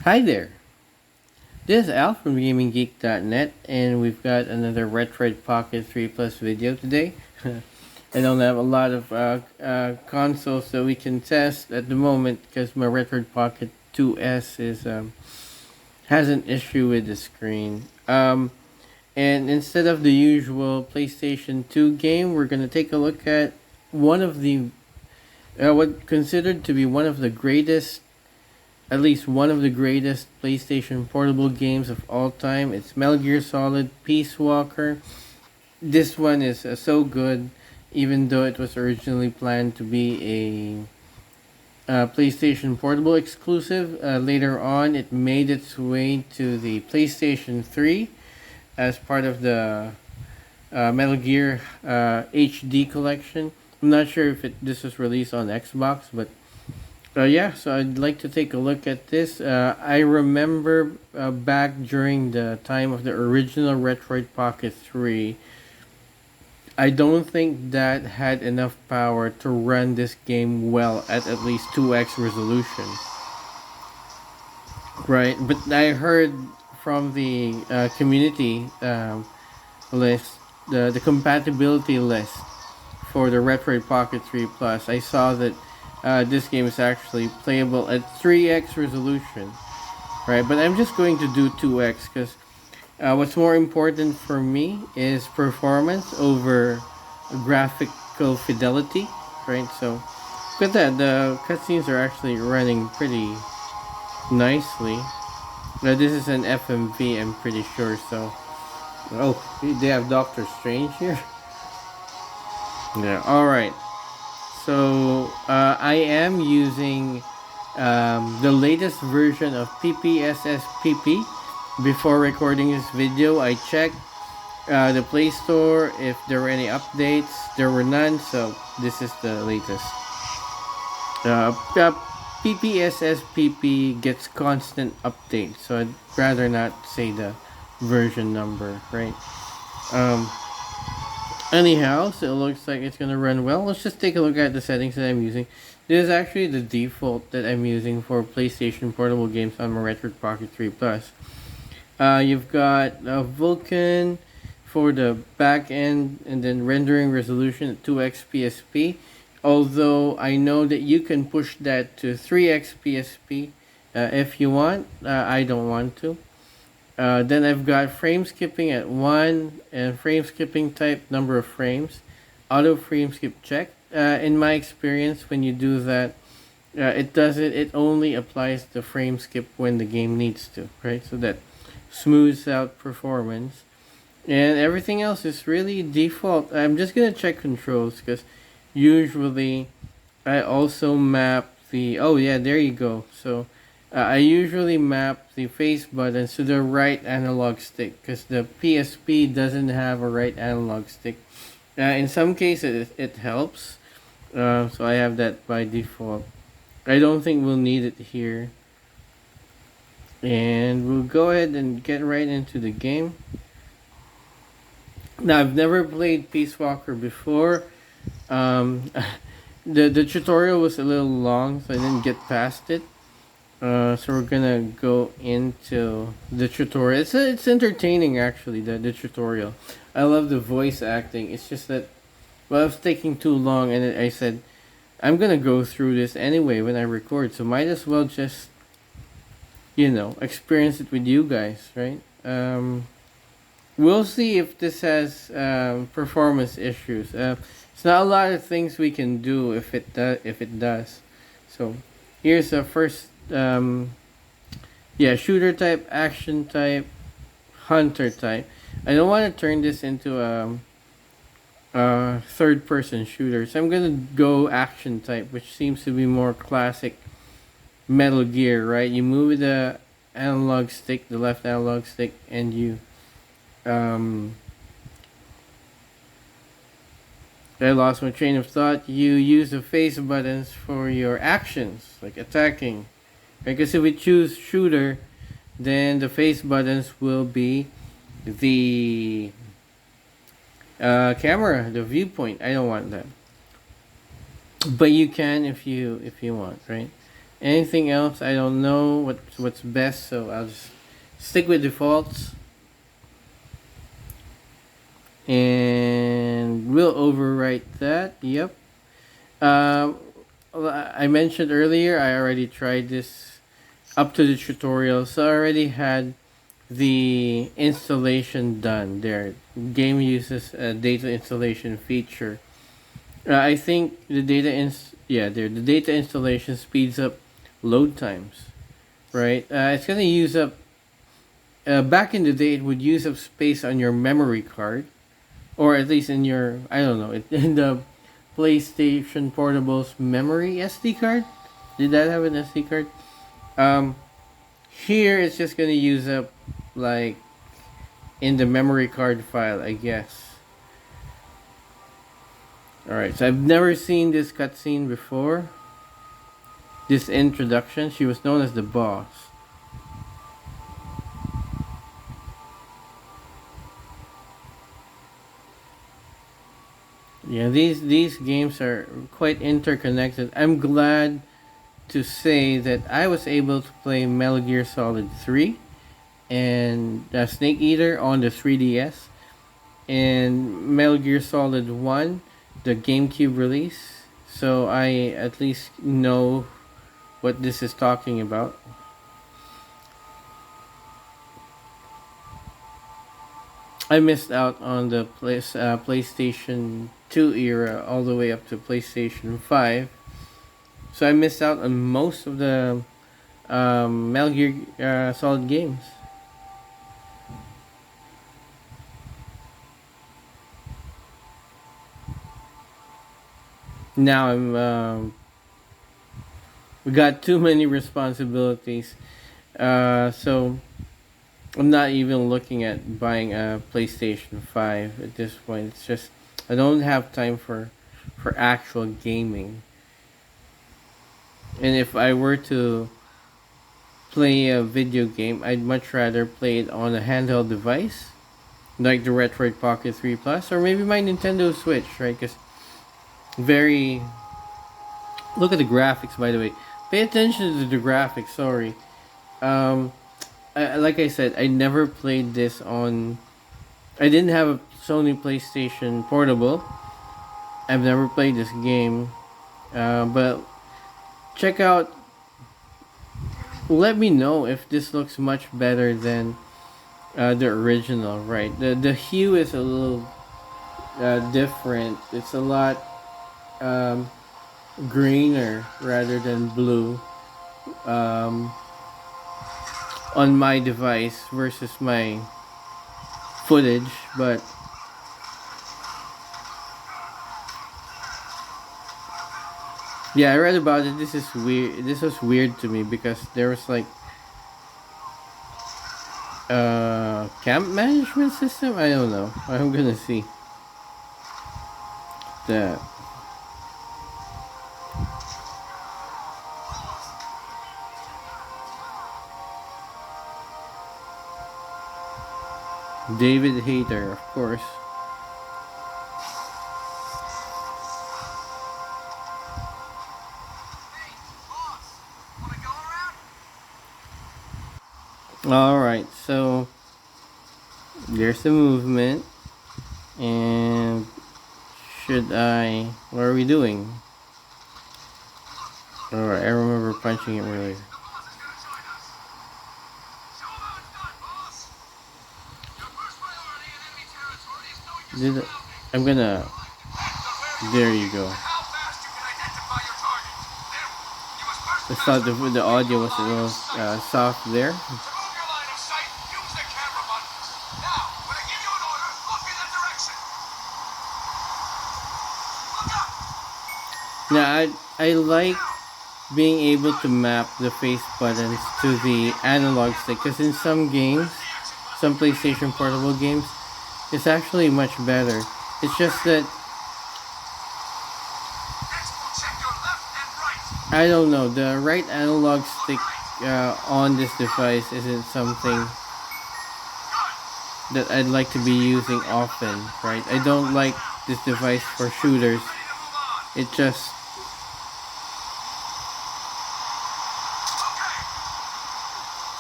Hi there, this is Al from GamingGeek.net, and we've got another Retroid Pocket 3 Plus video today. I don't have a lot of consoles that we can test at the moment because my Retroid Pocket 2S has an issue with the screen. And instead of the usual PlayStation 2 game, we're gonna take a look at one of the what considered to be one of the greatest, at least one of the greatest PlayStation portable games of all time. It's Metal Gear Solid Peace Walker. This one is so good, even though it was originally planned to be a PlayStation portable exclusive. Later on, it made its way to the PlayStation 3 as part of the Metal Gear HD collection. I'm not sure if this was released on Xbox, but yeah, so I'd like to take a look at this. I remember back during the time of the original Retroid Pocket 3, I don't think that had enough power to run this game well at least 2x resolution. Right, but I heard from the community list, the compatibility list for the Retroid Pocket 3 Plus, I saw that this game is actually playable at 3x resolution, right? But I'm just going to do 2x because what's more important for me is performance over graphical fidelity, right? So look at that, the cutscenes are actually running pretty nicely. Now this is an FMV, I'm pretty sure. So oh, they have Doctor Strange here. Yeah, all right. So I am using the latest version of PPSSPP. Before recording this video, I checked the Play Store if there were any updates. There were none, so this is the latest. PPSSPP gets constant updates, so I'd rather not say the version number, right? Um, Anyhow, so it looks like it's gonna run well. Let's just take a look at the settings that I'm using. This is actually the default that I'm using for PlayStation portable games on my Retroid Pocket 3 Plus. You've got Vulkan for the back end, and then rendering resolution at 2x PSP. Although I know that you can push that to 3x PSP if you want. I don't want to. Then I've got frame skipping at 1 and frame skipping type number of frames. Auto frame skip check. In my experience, when you do that, it only applies the frame skip when the game needs to, right? So that smooths out performance. And everything else is really default. I'm just going to check controls because usually I also map the, oh yeah, there you go. So I usually map the face buttons to the right analog stick because the PSP doesn't have a right analog stick. In some cases, it helps. So I have that by default. I don't think we'll need it here. And we'll go ahead and get right into the game. Now, I've never played Peace Walker before. Um, the tutorial was a little long, so I didn't get past it. So we're gonna go into the tutorial. It's entertaining actually, the tutorial. I love the voice acting. It's just that, well, it was taking too long, and I said I'm gonna go through this anyway when I record. So might as well just experience it with you guys, right? We'll see if this has performance issues. It's not a lot of things we can do if it does. So here's the first. Shooter type, action type, hunter type. I don't want to turn this into a third person shooter, so I'm gonna go action type, which seems to be more classic Metal Gear, right? You move with the analog stick, the left analog stick, and you I lost my train of thought. You use the face buttons for your actions, like attacking. Because if we choose shooter, then the face buttons will be the camera, the viewpoint. I don't want that, but you can if you want, right? Anything else, I don't know what's best, so I'll just stick with defaults. And we'll overwrite that. Yep. Um, I mentioned earlier I already tried this up to the tutorial, so I already had the installation done. There, game uses a data installation feature. I think the data installation speeds up load times, right? It's gonna use up. Back in the day, it would use up space on your memory card, or at least in your, I don't know, in the PlayStation Portable's memory SD card. Did that have an SD card? Um, Here it's just gonna use up like in the memory card file, I guess. All right, so I've never seen this cutscene before. This introduction, she was known as the boss. Yeah, these games are quite interconnected. I'm glad to say that I was able to play Metal Gear Solid 3 and Snake Eater on the 3DS, and Metal Gear Solid 1, the GameCube release. So I at least know what this is talking about. I missed out on the PlayStation 2 era all the way up to PlayStation 5. So I missed out on most of the Metal Gear Solid games. Now we got too many responsibilities, so I'm not even looking at buying a PlayStation 5 at this point. It's just I don't have time for actual gaming. And if I were to play a video game, I'd much rather play it on a handheld device, like the Retroid Pocket 3 Plus, or maybe my Nintendo Switch, right? Because very. Look at the graphics, by the way. Pay attention to the graphics. Sorry. Um, like I said, I never played this on. I didn't have a Sony PlayStation Portable. I've never played this game, but check out. Let me know if this looks much better than the original. Right, the hue is a little different. It's a lot greener rather than blue on my device versus my footage, but yeah, I read about it. This is weird. This was weird to me because there was like camp management system. I don't know. I'm gonna see that. David Hayter, of course. Alright, so there's the movement. And should I. What are we doing? Alright, I remember punching it earlier. I'm gonna. There you go. I thought the audio was a little soft there. Now I like being able to map the face buttons to the analog stick because in some games, some PlayStation Portable games, it's actually much better. It's just that I don't know, the right analog stick on this device isn't something that I'd like to be using often, right? I don't like this device for shooters. It just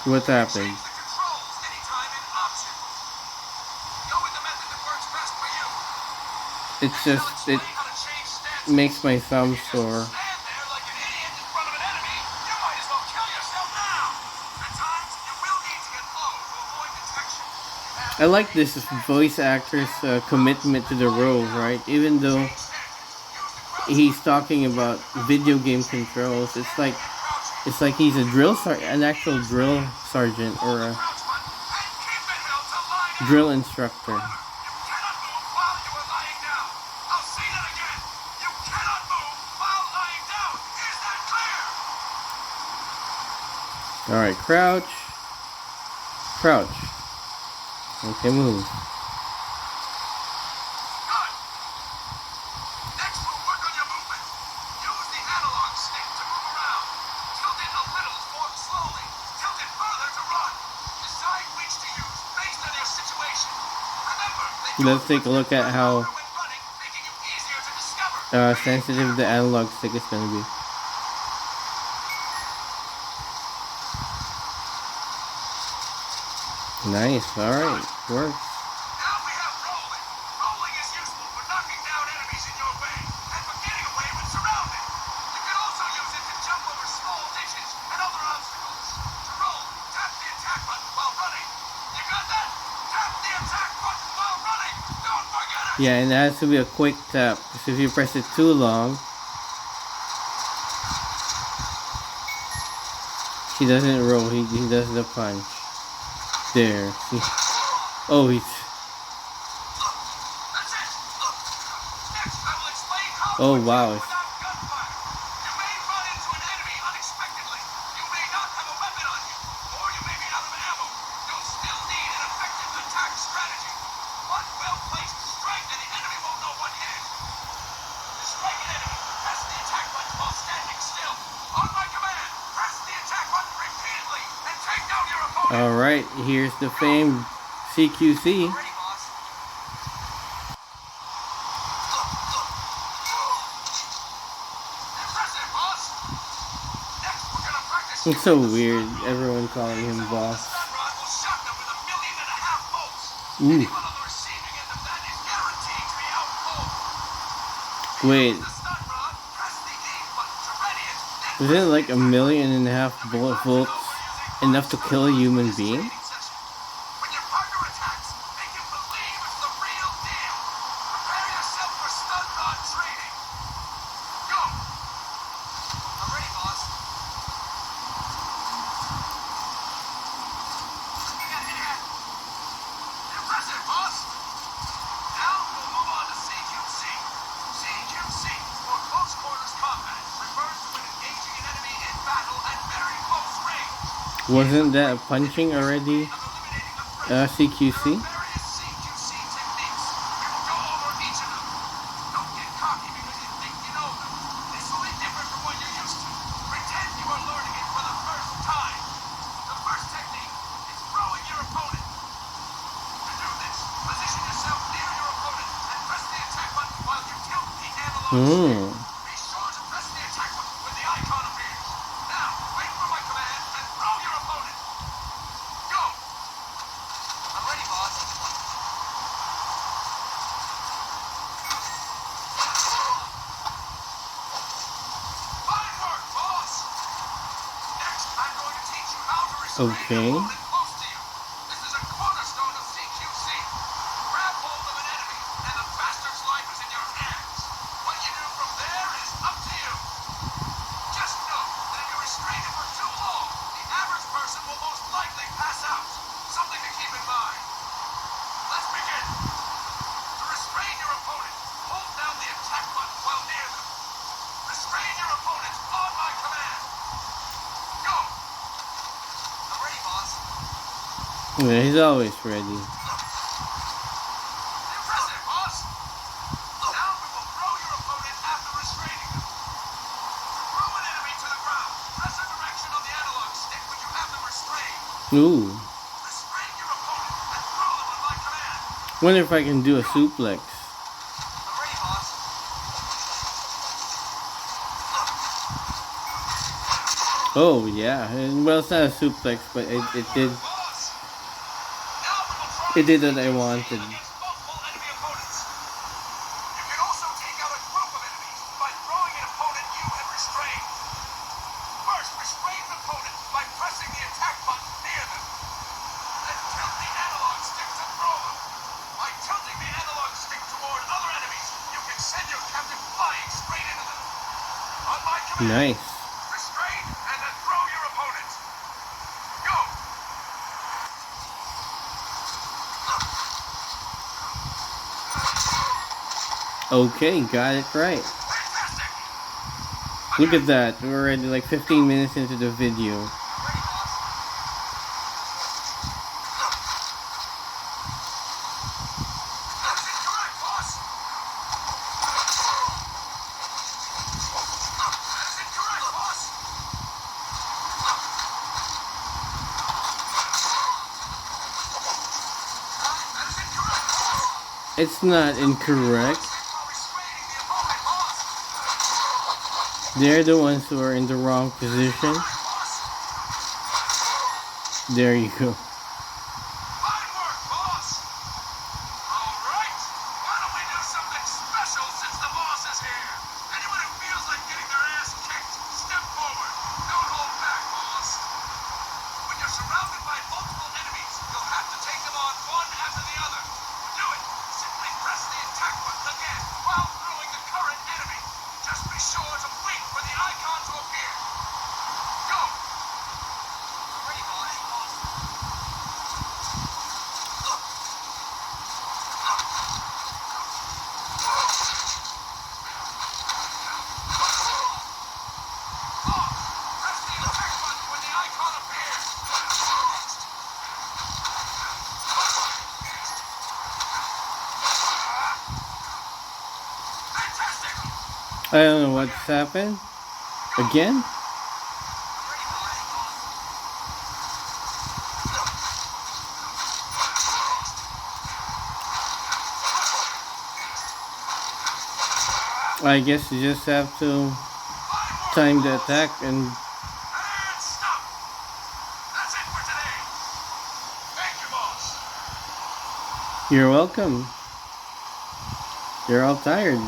What happened? It's just, it makes my thumb sore. I like this voice actor's commitment to the role, right? Even though he's talking about video game controls, it's like he's a an actual drill sergeant or a drill instructor. All right, crouch, crouch. Okay, move. Let's take a look at how sensitive the analog stick is going to be. Nice, alright, works. Now we have rolling. Rolling is useful for knocking down enemies in your way and for getting away when surrounded. You can also use it to jump over small ditches and other obstacles. To roll, tap the attack button while running. You got that? Tap the attack button while running. Don't forget it! Yeah, and it has to be a quick tap, because if you press it too long, he doesn't roll, he does the punch. There. See? Oh, he's... Oh, wow. Alright, here's the famed CQC. It's so weird, everyone calling him boss. Ooh. Wait. Isn't it like 1.5 million bullet volts enough to kill a human being? Wasn't that punching already? CQC? Okay. Yeah, he's always ready. Ooh. Wonder if I can do a suplex. Oh yeah, well it's not a suplex, but Boss! Now we will try it did what I CQC wanted. against multiple enemy opponents. You can also take out a group of enemies by throwing an opponent you have restrained. First, restrain an opponent by pressing the attack button near them. Then tilt the analog stick to throw them. By tilting the analog stick toward other enemies, you can send your captain flying straight into them. On my command, Nice. restrain and then throw your opponent. Go! Okay, got it right. Fantastic! Look at that. We're already like 15 minutes into the video. Ready, boss? That's incorrect, boss! That is incorrect, boss! That is incorrect, boss! It's not incorrect. While restraining the opponent, boss! They're the ones who are in the wrong position. Boss! There you go. Fine work, boss! Alright! Why don't we do something special since the boss is here? Anyone who feels like getting their ass kicked, step forward. Don't hold back, boss. When you're surrounded by multiple enemies, you'll have to take them on one after the other. To do it, simply press the attack button again while throwing the current enemy. Just be sure to wait for the icon to appear. Go! Ready, boss. Press the attack button when the icon appears. Fantastic! I don't know what's happened. Again? Ready, boss. I guess you just have to time the attack and And stop! That's it for today. Thank you, boss. you're welcome. You're all tired.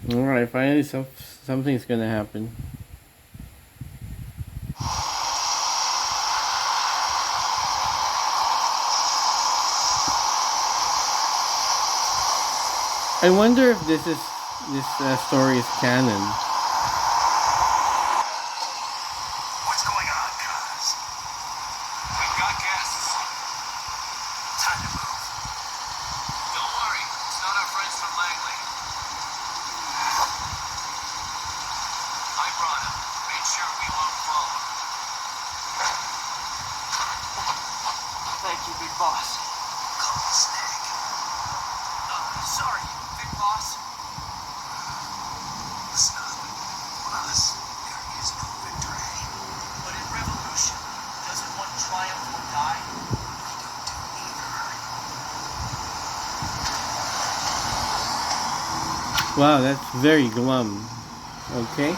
Snake! Alright, finally something's gonna happen. I wonder if this story is canon. What's going on, cuz? We've got guests. Time to move. Don't worry, it's not our friends from Langley. I brought him. Made sure we won't follow. Thank you, big boss. Call me Snake. Sorry, big boss. Listen up. For us, there is no victory. But in revolution, doesn't one triumph or die? We don't do either. Wow, that's very glum. Okay.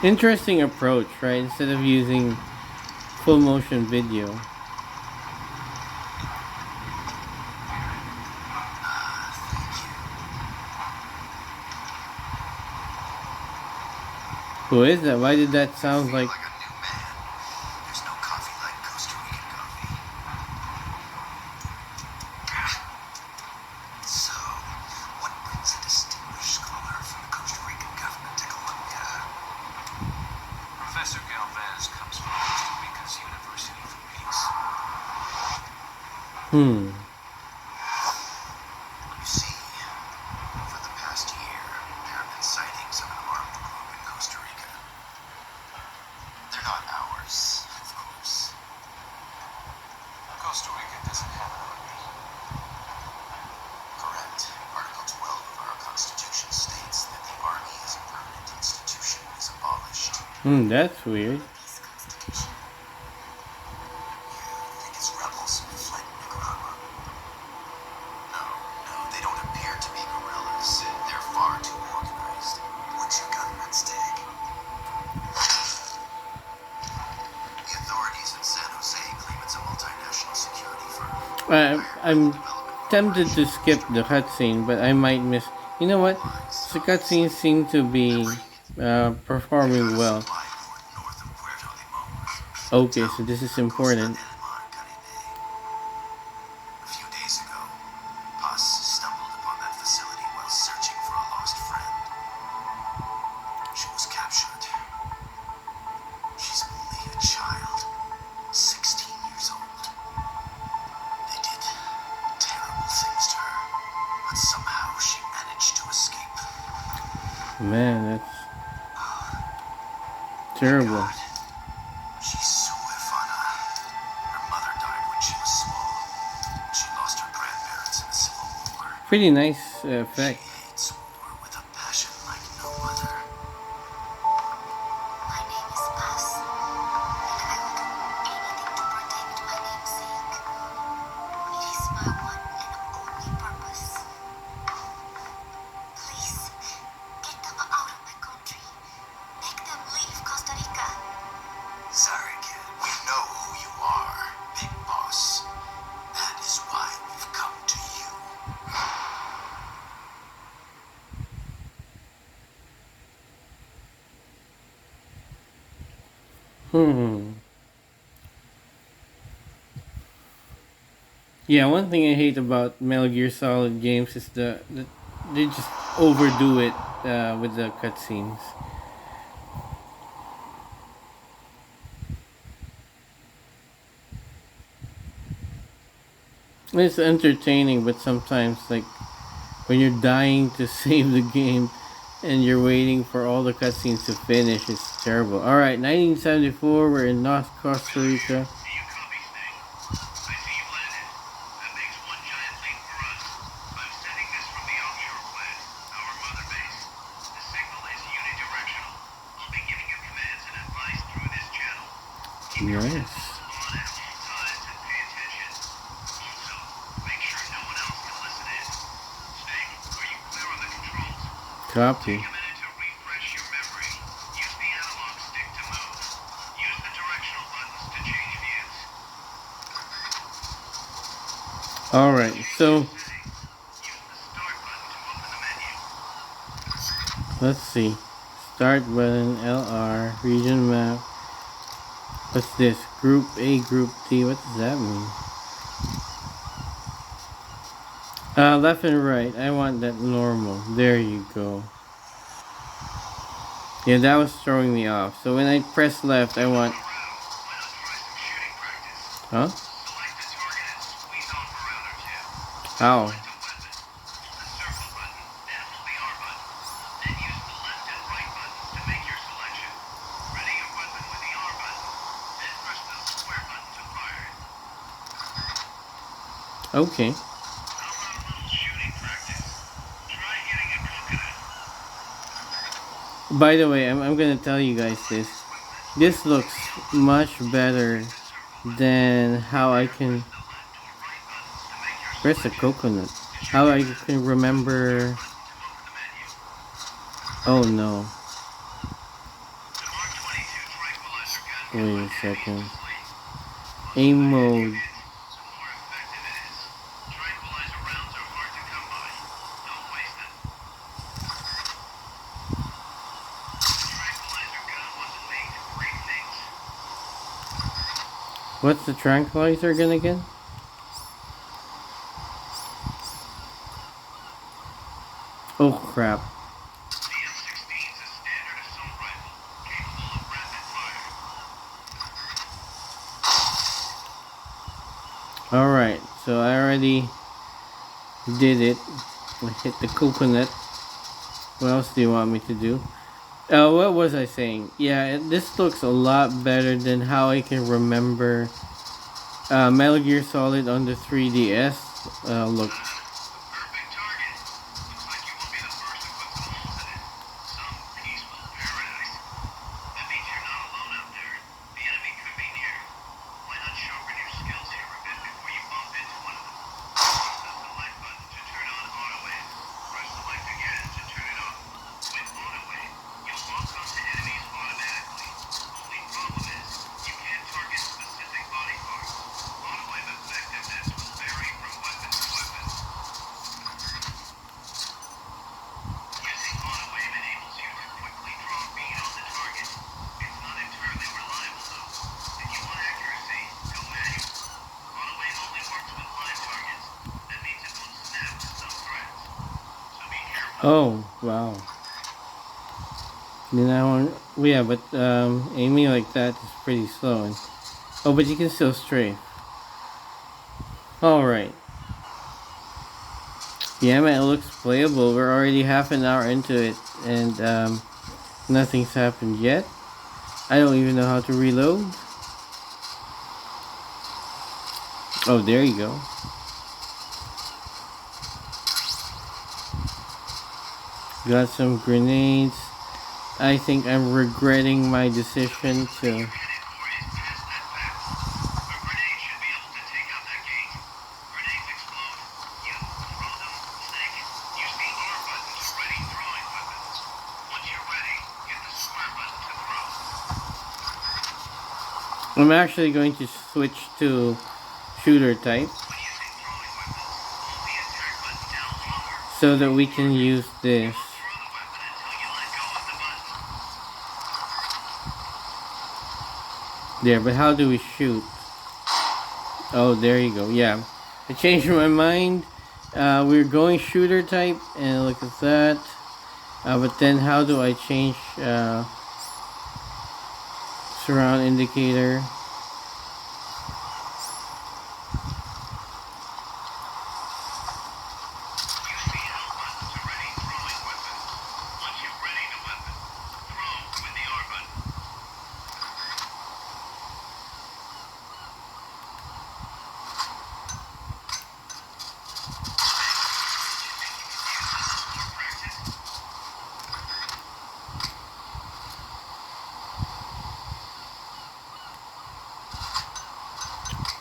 Interesting approach, right? Instead of using full motion video. Who is that? Why did that sound like... Like a new man. There's no coffee like Costa Rican coffee. So, what brings a distinguished scholar from the Costa Rican government to Colombia? Professor Galvez comes from Costa Rica's University for Peace. You see, for the past year, there have been sightings of an armed group in Costa Rica. They're not ours, of course. Costa Rica doesn't have an army. Correct. Article 12 of our Constitution states that the army as a permanent institution is abolished. That's weird. Peace constellation. You think it's rebels who fled Nicaragua? No, no, they don't appear to be guerrillas. They're far too organized. What's your government's take? The authorities in San Jose claim it's a multinational security firm. I'm tempted to skip the cutscene, but I might miss. You know what? The cutscenes seem to be performing well. Okay, so this is important. A few days ago, Paz stumbled upon that facility while searching for a lost friend. She was captured. She's only a child, 16 years old. They did terrible things to her, but somehow she managed to escape. Man, that's terrible. God, she's Suefana. Her mother died when she was small. She lost her grandparents in the Civil War. Pretty nice She effect. hates war with a passion like no other. My name is Paz, and I will do anything to protect my namesake. It is my one and only purpose. Please, get them out of my country. Make them leave Costa Rica. Sorry, kid. We know who you are, Big Boss. That is why we've come to you. Yeah, one thing I hate about Metal Gear Solid games is the they just overdo it with the cutscenes. It's entertaining, but sometimes, like, when you're dying to save the game and you're waiting for all the cutscenes to finish, it's terrible. Alright, 1974, we're in North Costa Rica. Do you copy, Sting? I see you landed. That makes one giant leap for us. I'm sending this from the offshore plant, our mother base. The signal is unidirectional. I'll be giving you commands and advice through this channel. Keep your Nice. headphones on at all times and pay attention. Also, make sure no one else can listen in. Sting, are you clear on the controls? Copy. Take a minute to refresh your memory. Use the analog stick to move. Use the directional buttons to change views. Alright, so Use the start button to open the menu. let's see. Start button, LR, region map. What's this? Group A, Group D. What does that mean? Left and right. I want that normal. There you go. Yeah, that was throwing me off. So when I press left, I want. Why not try some shooting practice? Huh? Select a target and squeeze off a round or two. How? Select a weapon. Hold the circle button, then hold the R button. Then use the left and right buttons to make your selection. Ready your weapon with the R button. Then press the square button to fire. Okay. How about a little shooting practice? Try hitting a coconut. By the way, I'm gonna tell you guys this. This looks much better than how I can. Where's the coconut? How I can remember. Oh no. Wait a second. Aim mode. Tranquilizer rounds are hard to come by. Don't waste them. The tranquilizer gun wasn't made to break things. What's the tranquilizer gun again? Oh crap. The M16 is a standard assault rifle, capable of rapid fire. Alright, so I already did it. I hit the coconut. What else do you want me to do? What was I saying? Yeah, this looks a lot better than how I can remember Metal Gear Solid on the 3DS. Look. The perfect target. Looks like you will be the first to put some holes in it. Some peaceful paradise. That means you're Oh, wow. You know, yeah, but aiming like that is pretty slow. And, oh, but you can still strafe. Alright. Yeah, man, it looks playable. We're already half an hour into it, and nothing's happened yet. I don't even know how to reload. Oh, there you go. Got some grenades. I think I'm regretting my decision to. I'm actually going to switch to shooter type so that we can use this. There, but how do we shoot? Oh, there you go. Yeah, I changed my mind. We're going shooter type, and look at that. But then, how do I change surround indicator?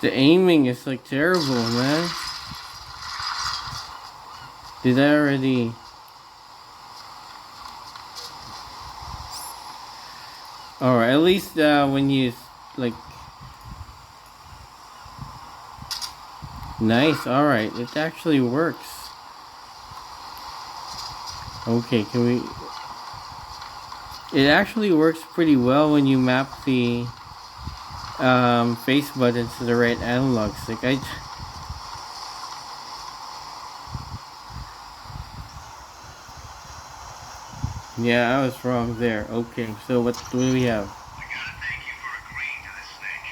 The aiming is like terrible, man. Did I already? Alright, at least when you like. Nice, alright, it actually works. Okay, can we. It actually works pretty well when you map the face buttons to the right analog stick. Yeah, I was wrong there. Okay, so what do we have? I gotta thank you for agreeing to this, Snake.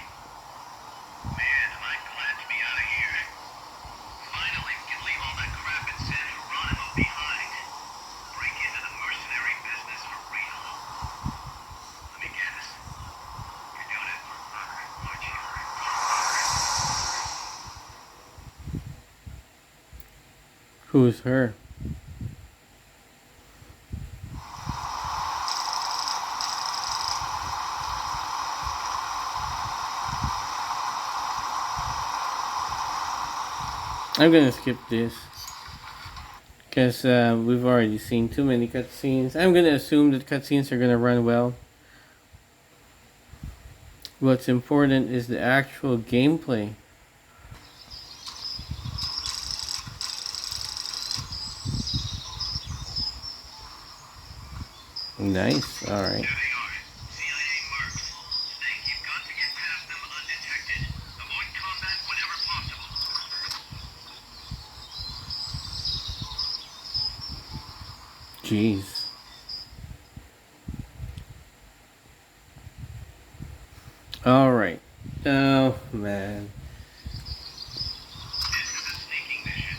Man, am I glad to be out of here. Finally, we can leave all that crap in San Geronimo behind. Break into the mercenary business for real. Let me guess. You're doing it for murder, aren't you? Who's her? I'm gonna skip this because we've already seen too many cutscenes. I'm gonna assume that cutscenes are gonna run well. What's important is the actual gameplay. Nice, alright. There they are. CIA mercs. Snake, you've got to get past them undetected. Avoid combat whenever possible. Jeez. Alright. Oh, man. This is a sneaking mission.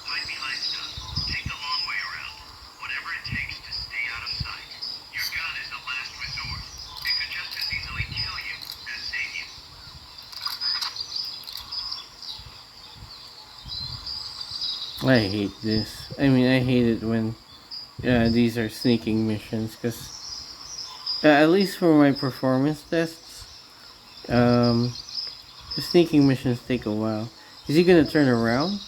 Hide behind stuff. Take the long way around. Whatever it takes to stay out of sight. Your gun is the last resort. It could just as easily kill you as save you. I hate this. I mean, I hate it when these are sneaking missions because at least for my performance tests, the sneaking missions take a while. Is he gonna turn around? You're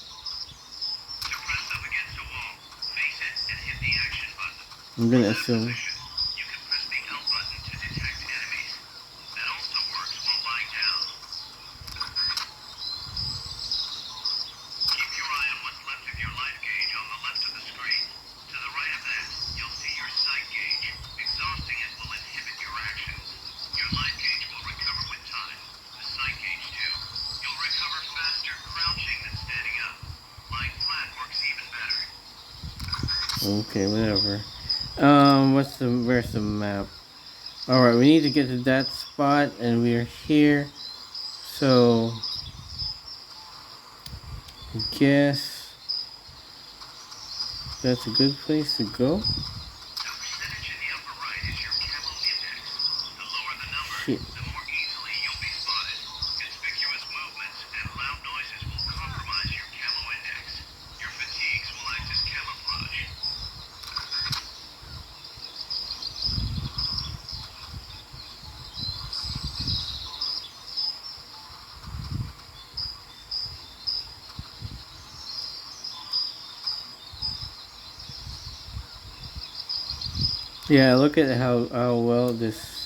pressed up against a wall. Face it and hit the action button. I'm From gonna that assume. position, you can press the L button to detect enemies. That also works while lying down. Keep your eye on what's left of your life gauge on the left of the screen. To the right of that, you'll see your sight gauge. Exhausting it will inhibit your actions. Your life gauge will recover with time. The sight gauge too. You'll recover faster crouching than standing up. Lying flat works even better. Okay, whatever. Where's the map? Alright, we need to get to that spot, and we are here. So, I guess that's a good place to go. The percentage in the upper right is your camo index. The lower the number, Shit. the more easily you'll be spotted. Conspicuous movements and loud noises will compromise your camo index. Your fatigues will act as camouflage. Yeah, look at how well this.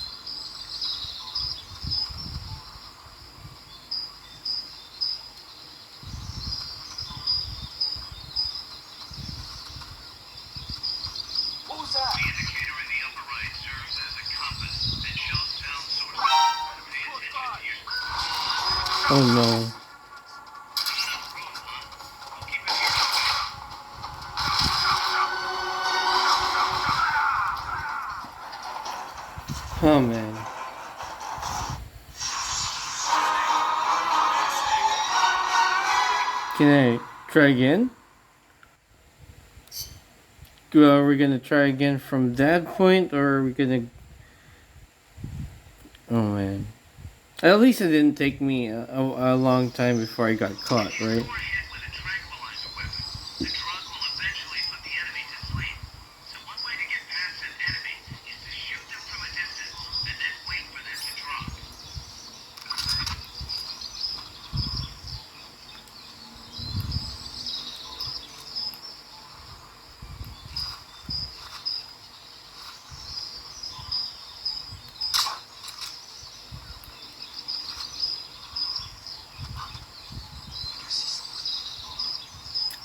What was that? The indicator in the upper right serves as a compass that shows sound sources. Pay attention to your... Oh no. Oh man. Can I try again? Well, are we gonna try again from that point, or are we gonna? Oh man. At least it didn't take me a long time before I got caught, right? Or hit with a tranquilizer weapon. The drug will eventually put the enemy to sleep. So one way to get past an enemy is to shoot them from a distance and then wait for them to drop.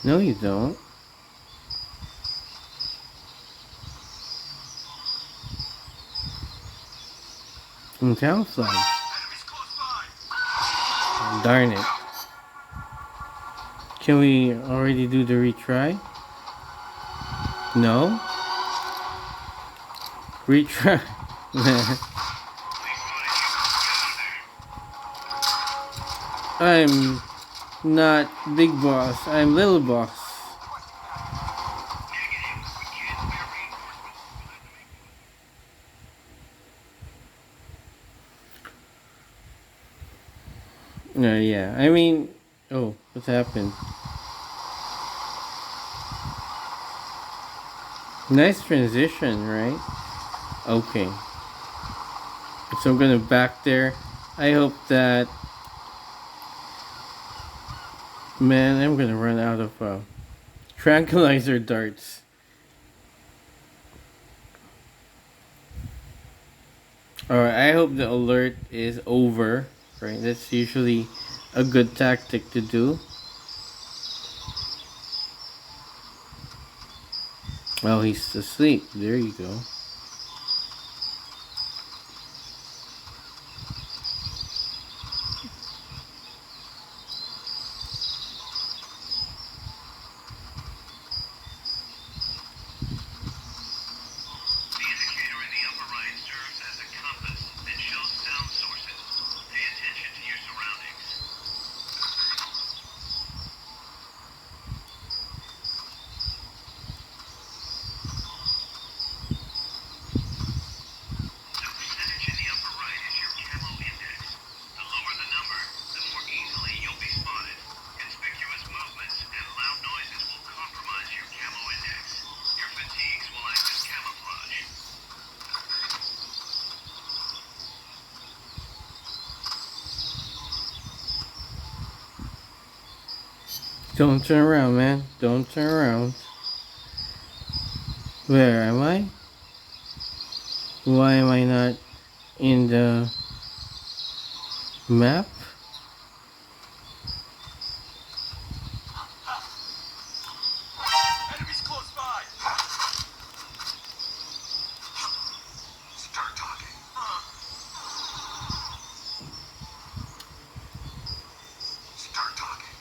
No, you don't. I'm camouflage. Enemies close by. Darn it. Can we already do the retry? No? Retry. I'm not big boss. I'm little boss. Yeah. I mean, oh, what's happened? Nice transition, right? Okay. So I'm gonna back there. I hope that. Man, I'm gonna run out of tranquilizer darts. Alright, I hope the alert is over. Right, that's usually a good tactic to do. Well, he's asleep. There you go. The indicator in the upper right serves as a compass that shows sound sources. Pay attention to your surroundings. The percentage in the upper right is your camo index. The lower the number, the more easily you'll be spotted. Conspicuous movements and loud noises will compromise your camo index. Your fatigues will act as camouflage. Don't turn around, man. Don't turn around. Where am I? Why am I not in the map? Enemies close by. Start talking. Start talking.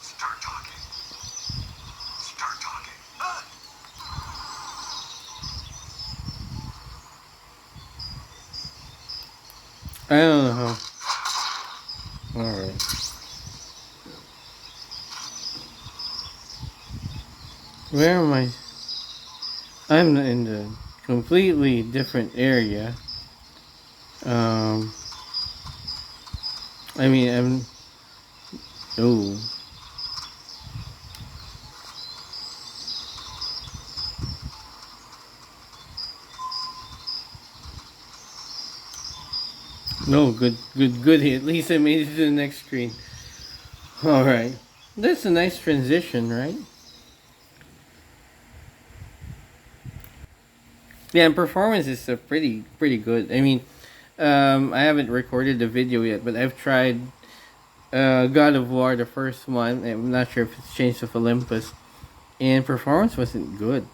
Start talking. I don't know how. Alright. Where am I? I'm in the completely different area. Um, I mean, I'm. Oh. No, good. At least I made it to the next screen. Alright. That's a nice transition, right? Yeah, and performance is pretty good. I mean, I haven't recorded the video yet, but I've tried God of War, the first one. I'm not sure if it's Chains of Olympus, and performance wasn't good.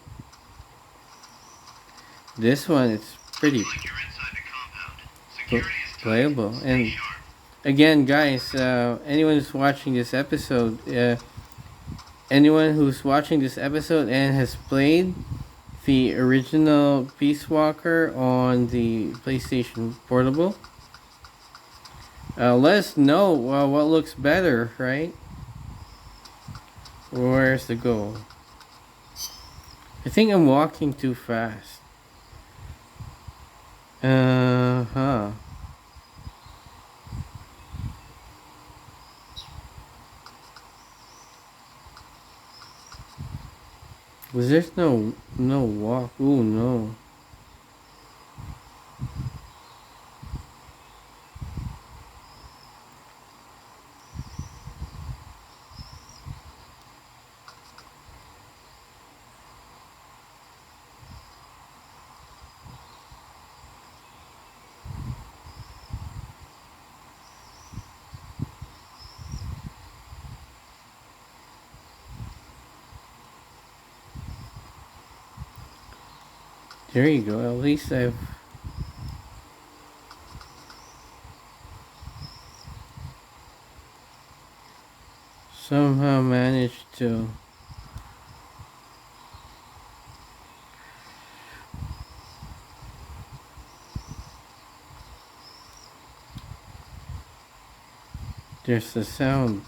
This one, it's pretty playable. And again, guys, anyone who's watching this episode, anyone who's watching this episode and has played the original Peace Walker on the PlayStation Portable, let us know what looks better, right? Where's the goal? I think I'm walking too fast. Huh. Was there no walk? Oh no. There you go. At least I've somehow managed to. There's the sound.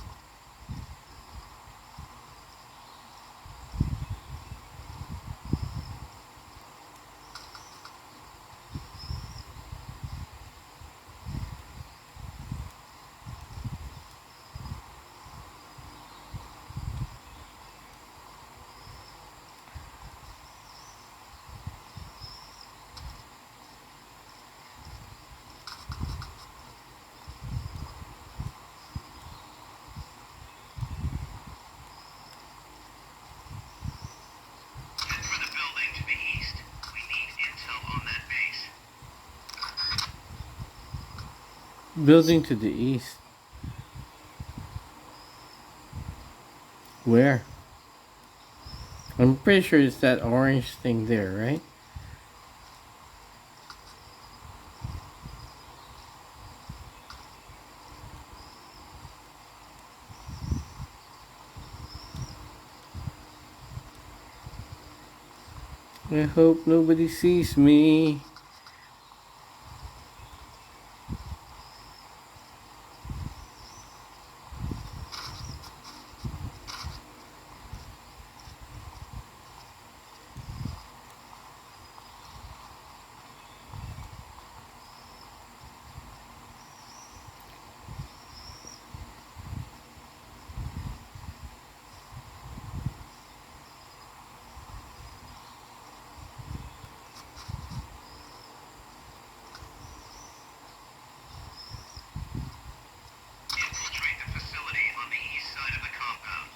Head for the building to the east. We need intel on that base. Building to the east. Where? I'm pretty sure it's that orange thing there, right? I hope nobody sees me. Infiltrate the facility on the east side of the compound.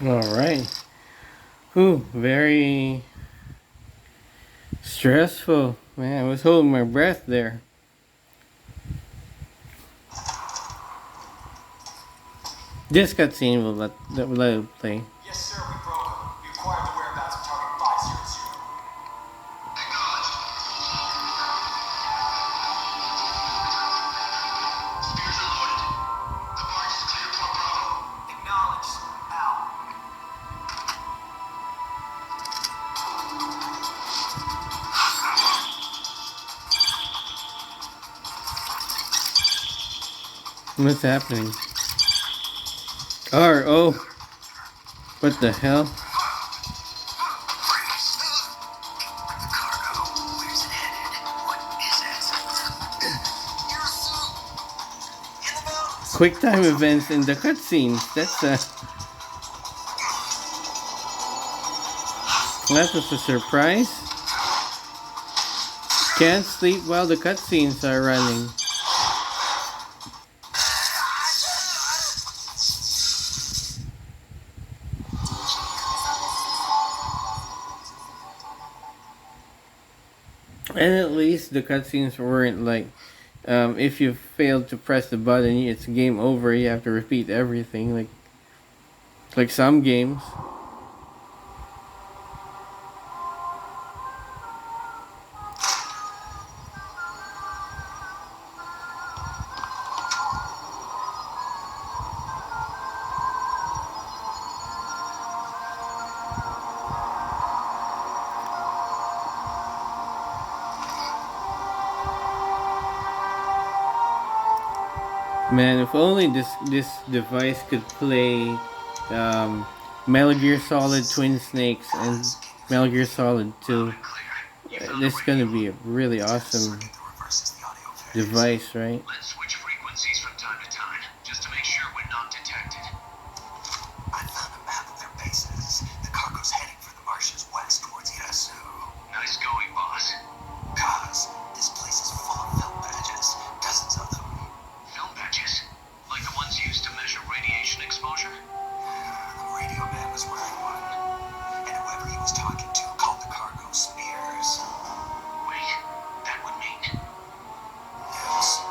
Alright. Whew, very stressful. Man, I was holding my breath there. This cutscene will let it play. Yes, sir, we broke him. We acquired the whereabouts of target 500. Acknowledged. Spears are loaded. The mark is clear for Bravo. Acknowledged. What's happening? Oh, what the hell? Freeze! The cargo. Where's it headed? What is it? Your suit! In the mountains! Quick time events in the cutscenes. That was a surprise. Can't sleep while the cutscenes are running. And at least the cutscenes weren't like, if you failed to press the button, it's game over. You have to repeat everything, like some games. Man, if only this device could play um, Metal Gear Solid Twin Snakes and Metal Gear Solid 2. This is gonna be a really awesome Circuit that reverses the audio phase. device, right? Let's switch frequencies from time to time, just to make sure we're not detected. I found a map of their bases. The cargo's heading for the marshes west towards Yasu. Nice going, boss. Cause this place is full of film badges, dozens of them. Film badges? Like the ones used to measure radiation exposure? The radio man was wearing one. And whoever he was talking to called the cargo spears. Wait, that would mean... Nukes.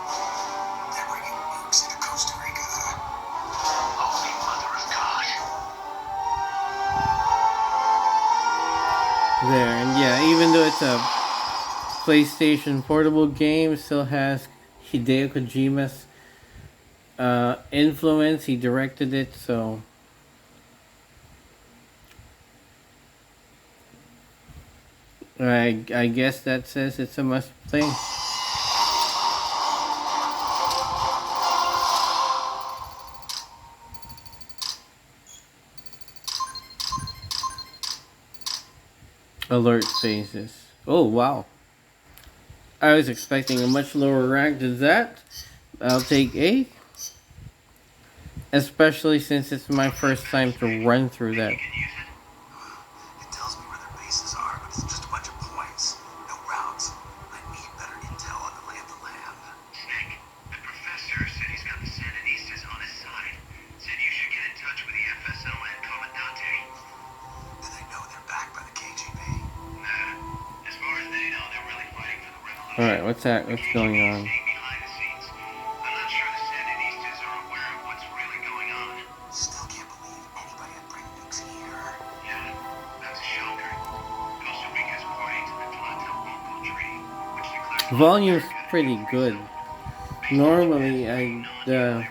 They're bringing nukes into Costa Rica. Holy Mother of God. There, and yeah, even though it's a PlayStation portable game, it still has Hideo Kojima's influence. He directed it, so I guess that says it's a must play. Alert phases. Oh wow. I was expecting a much lower rank than that. I'll take A. Especially since it's my first time to run through that. It tells me where their bases are, but it's just a bunch of points. No routes. I need better intel on the lay of the land. Snake, the professor said he's got the Sandinistas on his side. Said you should get in touch with the FSO and Commandante. Do they know they're backed by the KGB? Nah. As far as they know, they're really fighting for the revolution. Alright, what's that? What's going on? Staying behind the scenes. I'm not sure the Sandinistas are aware of what's really going on. Still can't believe anybody would bring nukes here. Yeah, that's a shocker. Costa Rica's party to the Tlatelolco Treaty, which declares Volume's pretty good. Normally, I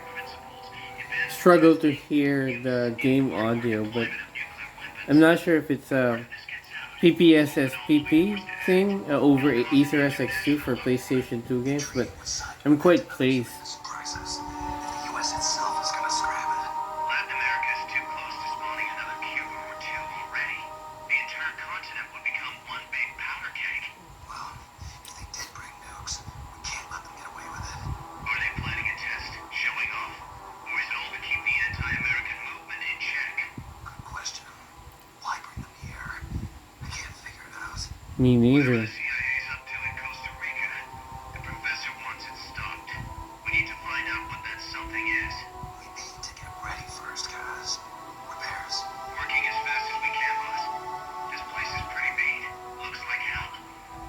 struggle to hear the game audio, but I'm not sure if it's a PPSSPP thing over EtherSX2 for PlayStation 2 games, but I'm quite pleased. crisis. The U.S. itself is gonna scrap it. Latin America is too close to spawning another Cuba or two already. The entire continent would become one big powder keg. Well, if they did bring nukes, we can't let them get away with it. Are they planning a test, showing off? Or is it all to keep the anti-American movement in check? Good question. Why bring them here? I can't figure it out. Me Whatever neither. the CIA's up to in Costa Rica, the professor wants it stopped. We need to find out what that something is. We need to get ready first, guys. Repairs. Working as fast as we can, boss. This place is pretty mean. Looks like hell.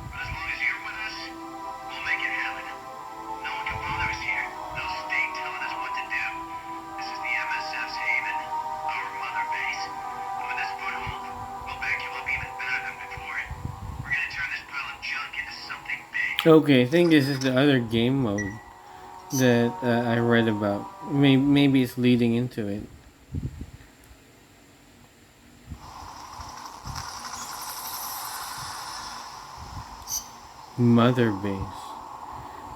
But as long as you're with us, we'll make it happen. No one can bother us here. No state telling us what to do. This is the MSF's haven, our mother base. And with this foothold, we'll back you up even better than before. We're gonna turn this pile of junk into something big. Okay, I think this is the other game mode that I read about. Maybe it's leading into it. Mother base.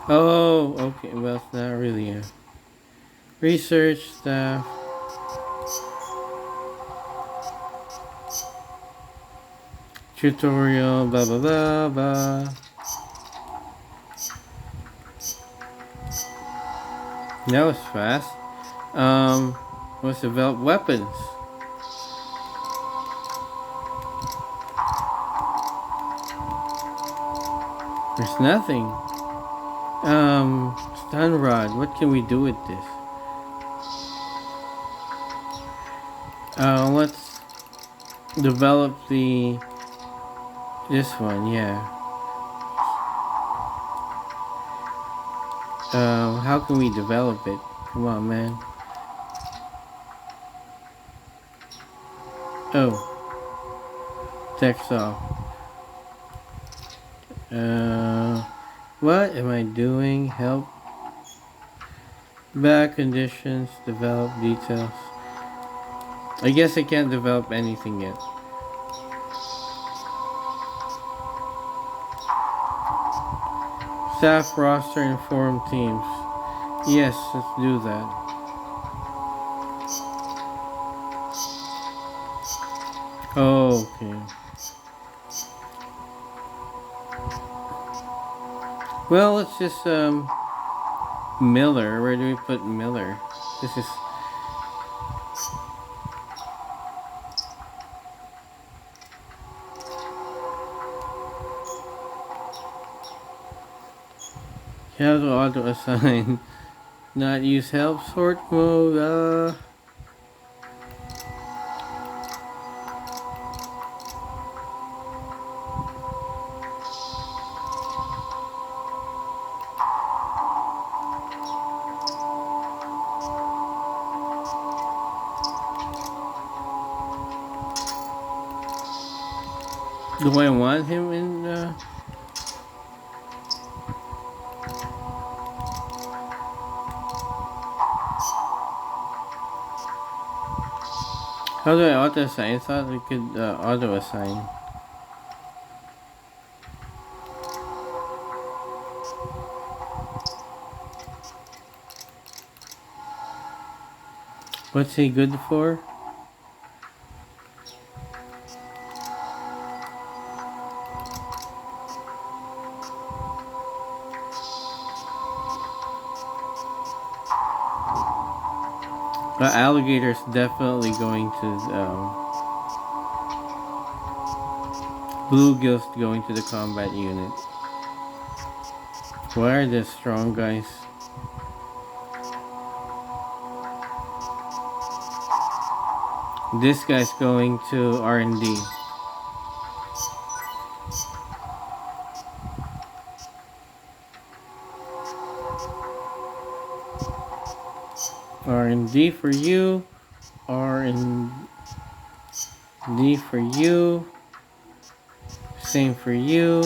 Oh, okay. Well, it's not really a Research staff. Tutorial, blah blah blah blah. That was fast. Let's develop weapons. There's nothing. Stun rod. What can we do with this? Let's develop this one. Yeah. How can we develop it? Come on, man. Oh, text off. What am I doing? Help. Back conditions. Develop details. I guess I can't develop anything yet. Staff roster and forum teams. Yes, let's do that. Oh, okay. Well, let's just Miller. Where do we put Miller? This is how to auto assign. Not use help sort mode. Do I want him in? How do I auto assign? I thought we could auto assign. What's he good for? The alligator's definitely going to bluegill's going to the combat unit. Why are they strong guys? This guy's going to R&D. R&D for you. R&D for you. Same for you.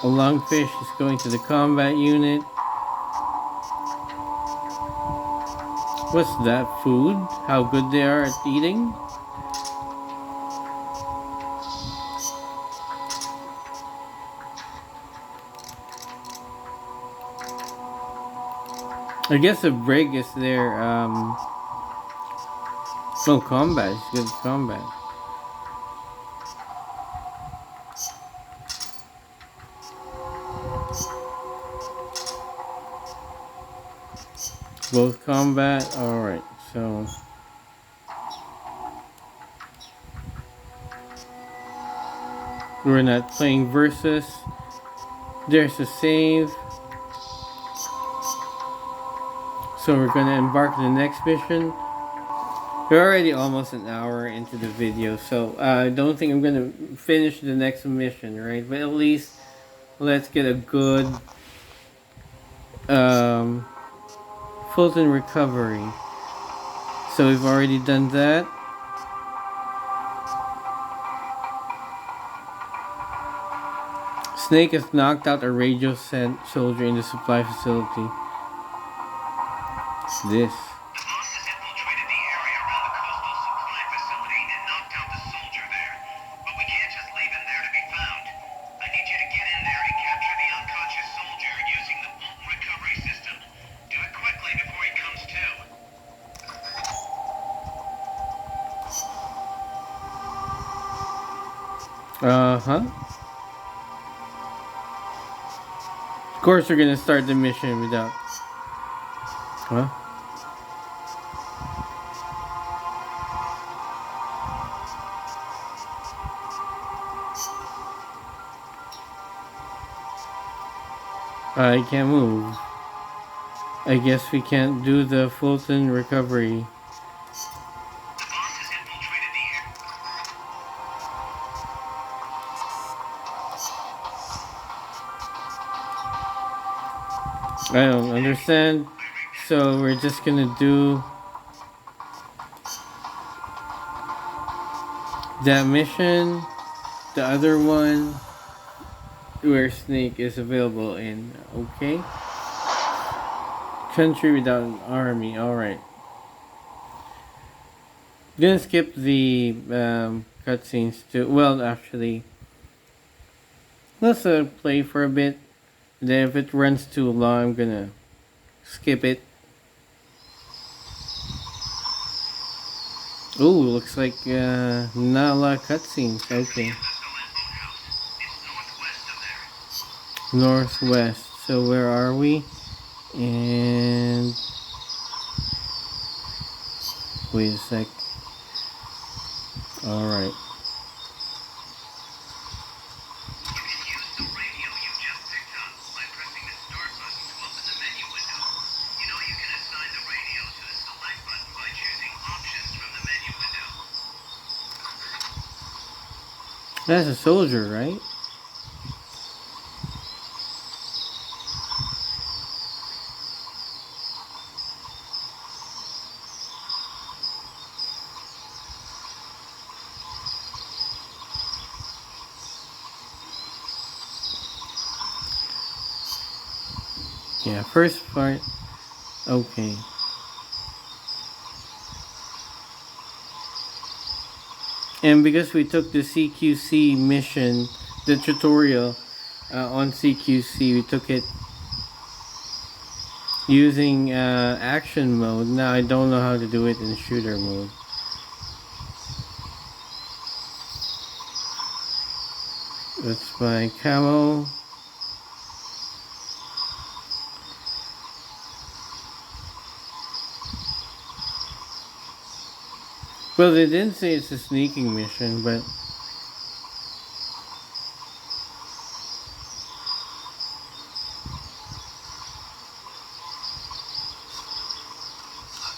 A lungfish is going to the combat unit. What's that? Food? How good they are at eating? I guess the break is there. Oh, combat. It's good at combat. Both combat. Alright, so we're not playing versus. There's a save. So we're gonna embark on the next mission. We're already almost an hour into the video, so I don't think I'm gonna finish the next mission, right? But at least let's get a good Fulton recovery. So we've already done that. Snake has knocked out a radio sent soldier in the supply facility. What's this? The boss has infiltrated the area around the coastal supply facility and knocked out the soldier there. But we can't just leave him there to be found. I need you to get in there and capture the unconscious Uh-huh. Of course we're gonna start the mission without... Huh? I can't move. I guess we can't do the Fulton recovery. The boss has infiltrated the air. I don't understand. So we're just gonna do that mission. The other one where Snake is available in. Okay. Country without an army. Alright. Gonna skip the cutscenes too. Well, actually, let's play for a bit. Then if it runs too long, I'm gonna skip it. Ooh, looks like not a lot of cutscenes. Okay. It's northwest of there. Northwest. So where are we? And wait a sec. Alright. You can use the radio you just picked up by pressing the start button to open the menu window. You know you can assign the radio to the select button by choosing options from the menu window. That's a soldier, right? Yeah, first part. Okay. And because we took the CQC mission, the tutorial on CQC, we took it using action mode. Now I don't know how to do it in shooter mode. That's my camo. Well, they didn't say it's a sneaking mission, but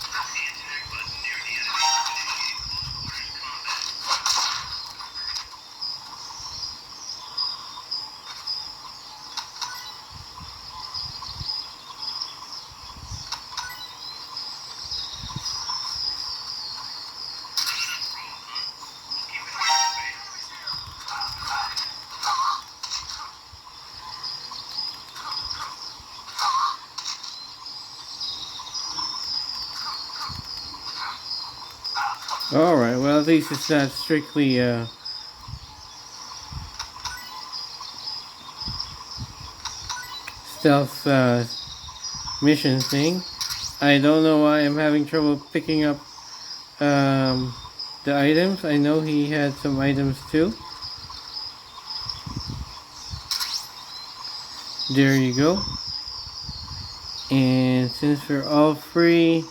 Press the attack button near the enemy to initiate close quarters alright, well, at least it's not strictly stealth mission thing. I don't know why I'm having trouble picking up the items. I know he had some items too. There you go. And since we're all free,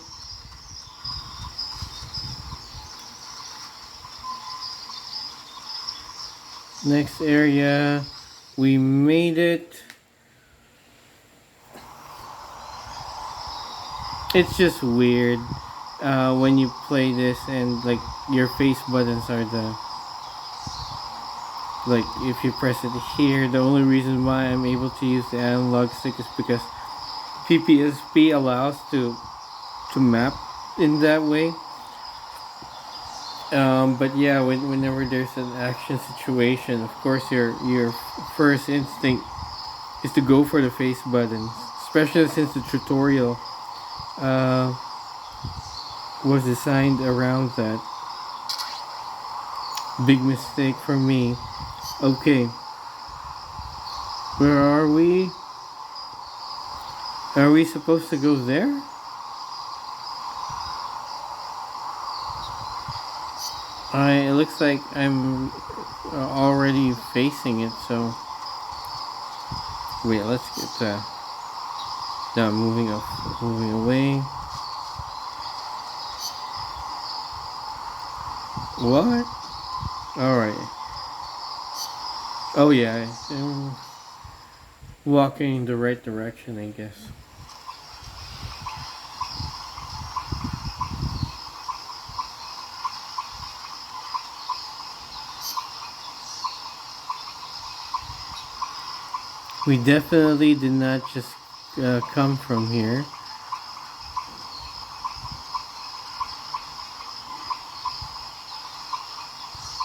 next area, we made it. It's just weird when you play this and like your face buttons are the, like if you press it here, the only reason why I'm able to use the analog stick is because PPSP allows to map in that way. But yeah, whenever there's an action situation, of course your first instinct is to go for the face buttons, especially since the tutorial was designed around that. Big mistake for me. Okay, where are we? Are we supposed to go there? It looks like I'm already facing it, so wait, let's get now moving away. What? Alright. Oh yeah, I'm walking in the right direction, I guess. We definitely did not just come from here.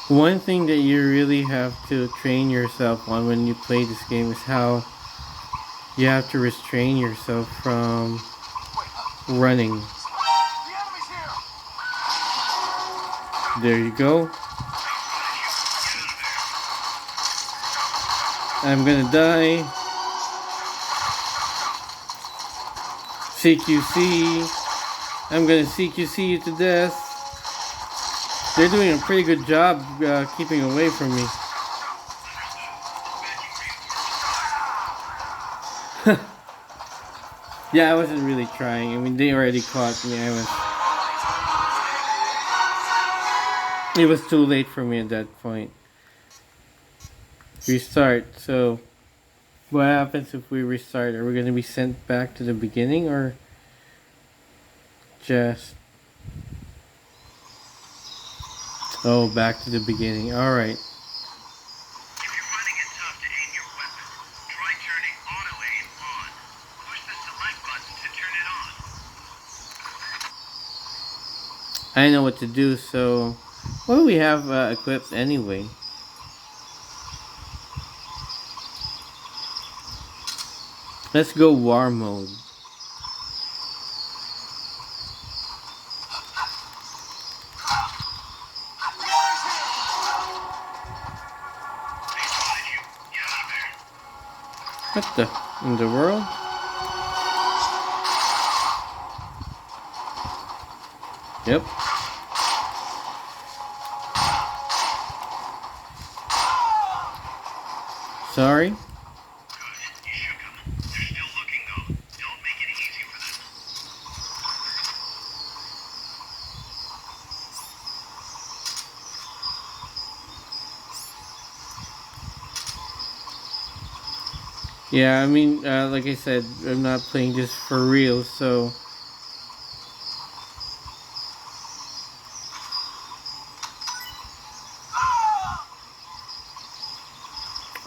One thing that you really have to train yourself on when you play this game is how you have to restrain yourself from running. The enemy's here! There you go. I'm gonna die. CQC. I'm gonna CQC you to death. They're doing a pretty good job keeping away from me. Yeah, I wasn't really trying. I mean, they already caught me. It was too late for me at that point. Restart. So, what happens if we restart? Are we going to be sent back to the beginning or just... Oh, back to the beginning. Alright. If you're finding it tough to aim your weapon, try turning auto aim on. Push the select button to turn it on. I know what to do, so... What do we have equipped anyway? Let's go war mode. What the in the world? Yep. Sorry. Good. You shook them. They're still looking though. Don't make it easy for them. Yeah, I mean, like I said, I'm not playing this for real, so...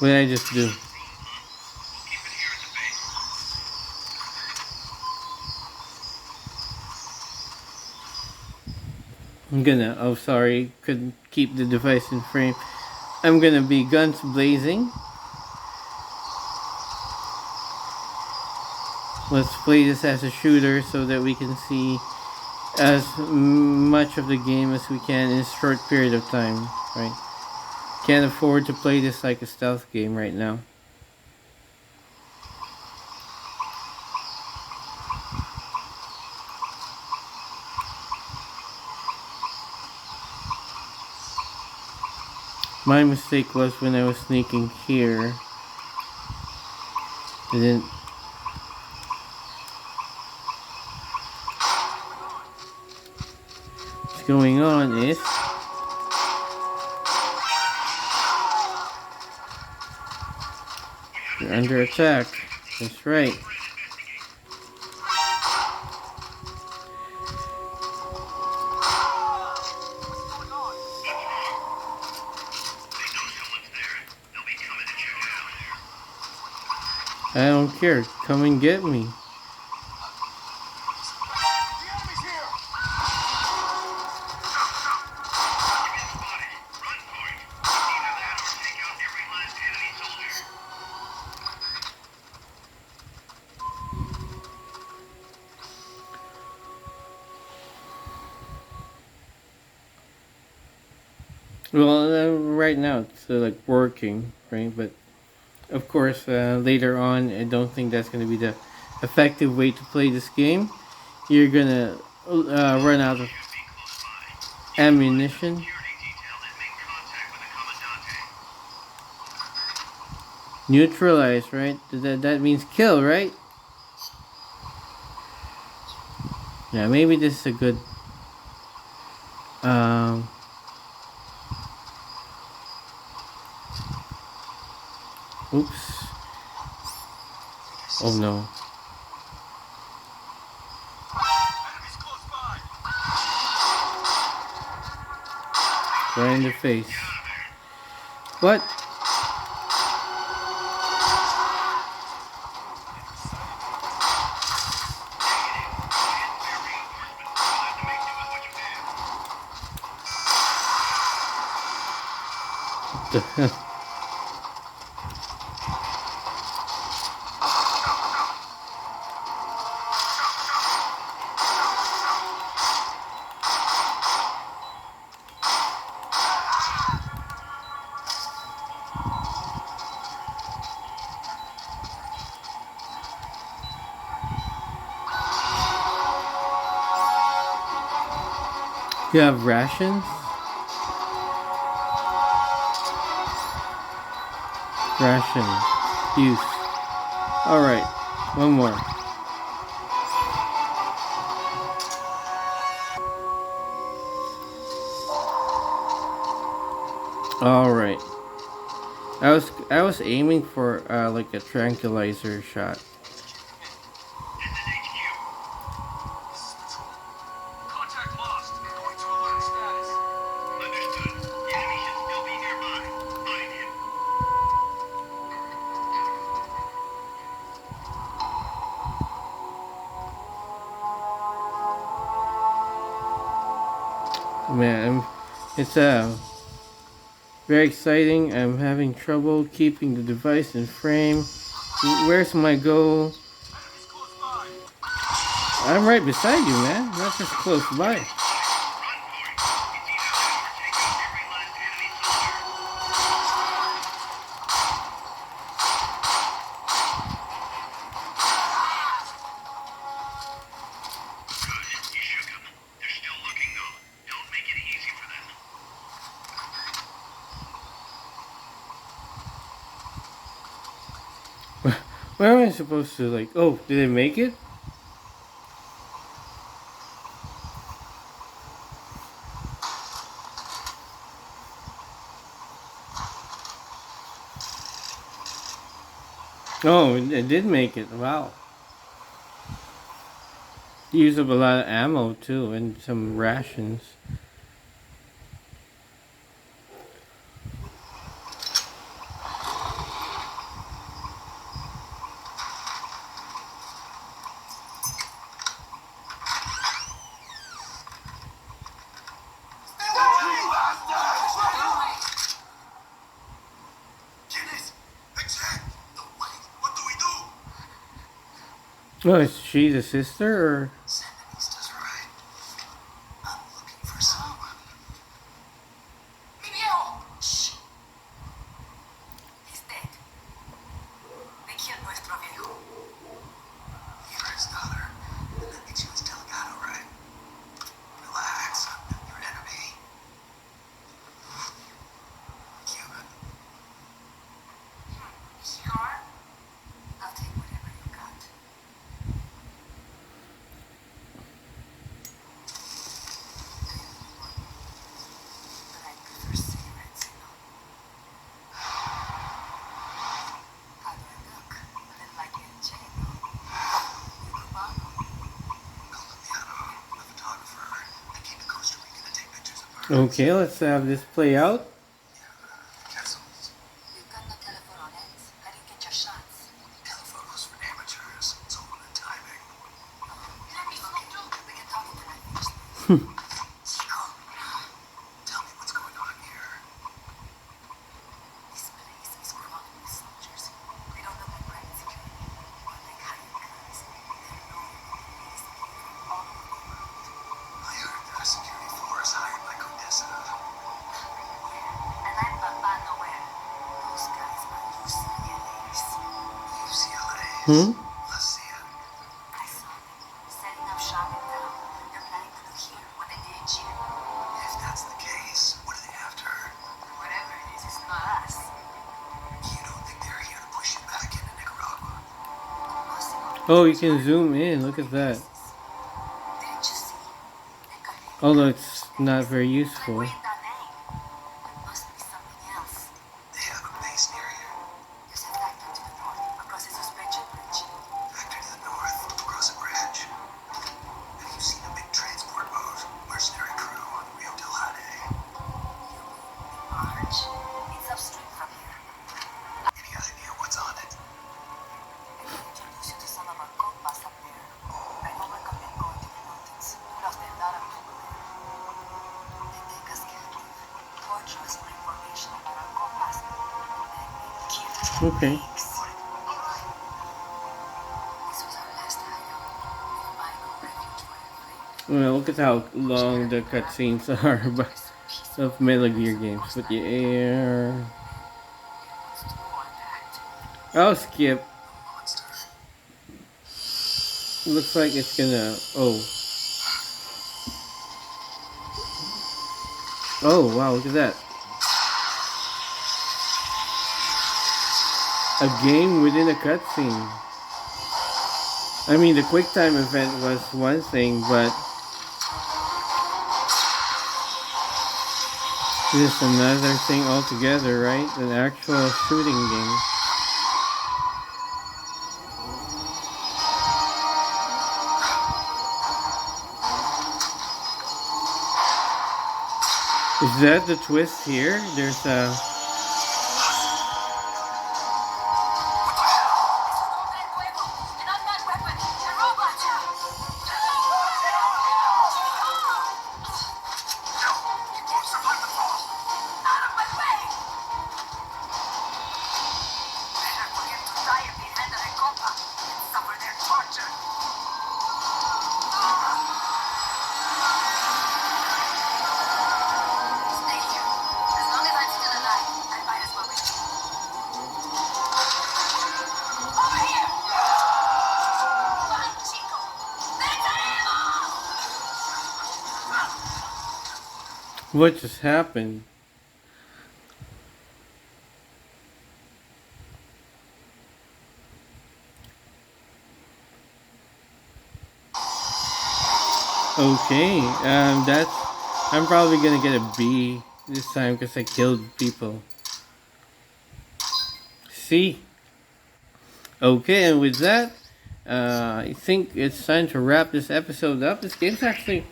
What did I just do? We'll keep it here at the base. I'm gonna... Oh, sorry. Couldn't keep the device in frame. I'm gonna be guns blazing. Let's play this as a shooter so that we can see as much of the game as we can in a short period of time, right? Can't afford to play this like a stealth game right now. My mistake was when I was sneaking here. I didn't... What's going on is... You're under attack. That's right. I don't care. Come and get me. The enemy's here! You've been spotted. Run for it. Either that or take out every last enemy soldier. Well, right now it's like working, right? But of course, later on, I don't think that's going to be the effective way to play this game. You're gonna run out of Be close by. ammunition. Security detail that make contact with the Commandante. Neutralize, right? That means kill, right? Yeah, maybe this is a good. Um. Oops. Oh no. Enemies close by. Right in the face. What? The hell? You have rations? Ration. Use. Alright. One more. Alright. I was aiming for like a tranquilizer shot. Contact lost. Going to alert status. Understood. The enemy should still be nearby. Find him. Man, it's very exciting. I'm having trouble keeping the device in frame. Where's my goal? Enemies close by. I'm right beside you, man. Not just close by. Where am I supposed to like? Oh, did it make it? Oh, it did make it. Wow. Use up a lot of ammo too, and some rations. Kenneth! Exact! No, wait. What do we do? Oh, is she the sister or? Sandinista's right. I'm looking for someone. Shh. He's dead. They killed nuestro viejo. You're his daughter. And that makes you his delegado, right? Relax. I'm not your enemy. Cuban. Sure? I'll take whatever you got. But I prefer cigarettes, you know. How do I look? Look like you're in jail. You Cubano? Colombiano. I'm a photographer. I came to Costa Rica to take pictures of birds. Okay, let's have this play out. Castles. You've got no telephone ends. How do you get your shots? Telephotos for amateurs. It's all in the timing. We can talk internet first. Chico, tell me what's going on here. This place is crawling with soldiers. They don't look like private security or like hired guns. They're known in the police from all over the world. I heard there are security force hired by Condesa. And I'm Papa Nowhere. Those guys are UCLA's. UCLA's. Hmm. Let's see it. I saw them setting up shop in town. They're planning to do here what they did in Chile. If that's the case, what are they after? Whatever it is, it's not us. You don't think they're here to push Oh, you can zoom in. Look at that. Didn't you see? The guy Although it's not very like useful. read that name. It must be something else. They have a base near here. There's a factory to the north, across the suspension bridge. Factory to the north, across a bridge. Have you seen a big transport boat? Mercenary crew on Rio del Jade. You mean the barge? It's upstream from here. Any idea what's on it? I can introduce you to some of our compas up there. I don't recommend going to the mountains. We lost a lot of people there. They take us captive, torture us for information about our compas, and maybe kill us like Okay. pigs. This was our last hideout. The final refuge for the brave. Well, look at how long the cutscenes are of Metal Gear games. But yeah, Wants to go unpacked. I'll skip. Monster. Looks like it's gonna. Oh. Oh wow! Look at that. A game within a cutscene. I mean, the QuickTime event was one thing, but this is another thing altogether, right? An actual shooting game. Is that the twist here? There's a... An unmanned weapon! A robot! No, he won't survive the fall. Out of my way! Better for him to die at the hand of a compa and suffer their torture. Stay here. As long as I'm still alive, I might as well retreat. Over here! Behind Chico! Venceremos! What just happened? Okay, that's... I'm probably gonna get a B this time because I killed people. C. Okay, and with that, I think it's time to wrap this episode up. This game's actually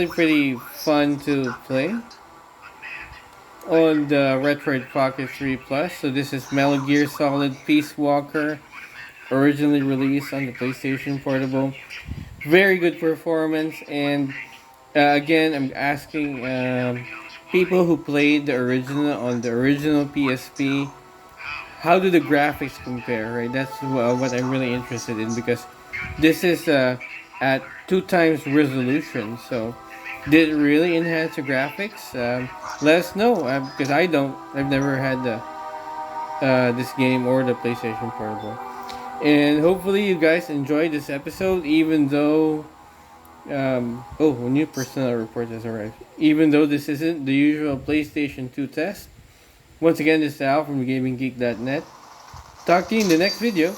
pretty fun to play on the Retroid Pocket 3 Plus. So this is Metal Gear Solid Peace Walker, originally released on the PlayStation Portable. Very good performance, and again, I'm asking people who played the original on the original PSP, how do the graphics compare, right? That's what I'm really interested in, because this is at 2 times resolution. So did it really enhance the graphics? Let us know, because I've never had this game or the PlayStation Portable. And hopefully you guys enjoyed this episode, even though oh, a new personnel report has arrived. Even though this isn't the usual PlayStation 2 test. Once again, this is Al from GamingGeek.net. Talk to you in the next video.